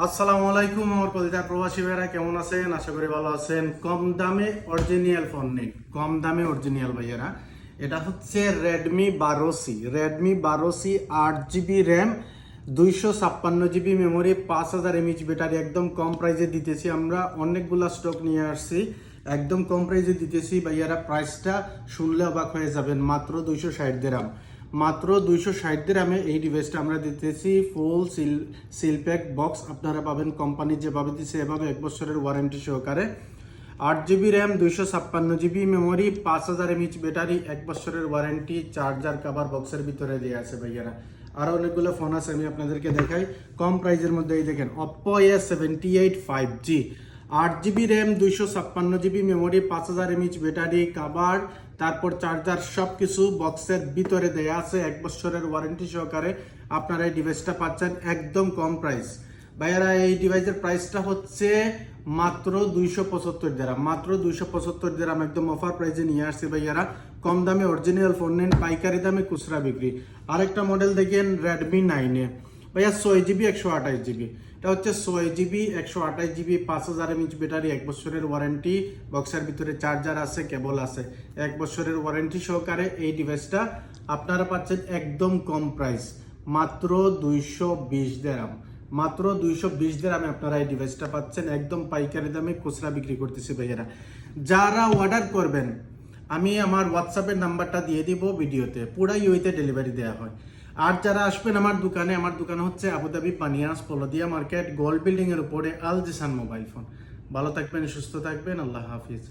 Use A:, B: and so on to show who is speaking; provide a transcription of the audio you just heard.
A: আসসালামু আলাইকুম আমার কলিজার প্রবাসী ভাইরা কেমন আছেন? আশা করি ভালো আছেন। কম দামে অরিজিনাল ফোন নিন, কম দামে অরিজিনাল ভাইয়ারা। এটা হচ্ছে Redmi 12C 8 GB RAM, 256 GB memory, 5000 mAh battery. একদম কম প্রাইসে দিতেছি আমরা, অনেকগুলা স্টক নিয়ে আসছি, একদম কম প্রাইসে দিতেছি ভাইয়ারা। প্রাইসটা শুনলে অবাক হয়ে যাবেন, মাত্র 260 দিরহাম। মাত্র 260 দিরহামে এই ডিভাইসটা আমরা দিতেছি। ফুল সিলপ্যাক বক্স আপনারা পাবেন, কোম্পানি যেভাবে দিচ্ছে এভাবে 1 বছরের ওয়ারেন্টি সহকারে। 8 GB RAM, 256 GB memory, 5000 mAh battery, 1 বছরের ওয়ারেন্টি, চার্জার কাভার বক্সের ভিতরে দেওয়া আছে ভাইয়ারা। আরও অনেকগুলো ফোন আছে, আমি আপনাদেরকে দেখাই কম প্রাইসের মধ্যে। এই দেখেন Oppo A78 5G, 8 GB RAM, 256 GB memory, 5000 mAh battery, cover, তারপর চার্জার, সব কিছু বক্সের ভিতরে দেয়া আছে, 1 বছরের ওয়ারেন্টি সহকারে আপনারা এই ডিভাইসটা পাচ্ছেন একদম কম প্রাইস ভাইয়ারা। এই ডিভাইসের প্রাইসটা হচ্ছে মাত্র 275 দিরহাম, মাত্র 275 দিরহাম, একদম অফার প্রাইসে নিয়ে আসছে ভাইয়ারা। কম দামে অরিজিনাল ফোন নেন, পাইকারি দামে খুচরা বিক্রি। আরেকটা মডেল দেখেন Redmi 9 ভাইয়া, 6 জিবি 128 জিবি। এটা হচ্ছে 6 জিবি 128 জিবি, 5000 mAh ব্যাটারি, 1 বছরের ওয়ারেন্টি, বক্সের ভিতরে চার্জার আছে, কেবল আছে, 1 বছরের ওয়ারেন্টি সহকারে এই ডিভাইসটা আপনারা পাচ্ছেন একদম কম প্রাইস, মাত্র 220 দিরহাম। মাত্র 220 দিরহামে আপনারা এই ডিভাইসটা পাচ্ছেন একদম পাইকারি দামে খুচরা বিক্রি করতেছি ভাইয়ারা। যারা অর্ডার করবেন আমি আমার হোয়াটসঅ্যাপের নাম্বারটা দিয়ে দিব ভিডিওতে, পুরা ইউএতে ডেলিভারি দেওয়া হয়। আর যারা আসবেন আমার দোকানে, আমার দোকান হচ্ছে আবুধাবি পানিয়াস পলদিয়া মার্কেট, গোল্ড বিল্ডিং এর উপরে, আল জিসান মোবাইল ফোন। ভালো থাকবেন, সুস্থ থাকবেন, আল্লাহ হাফিজ।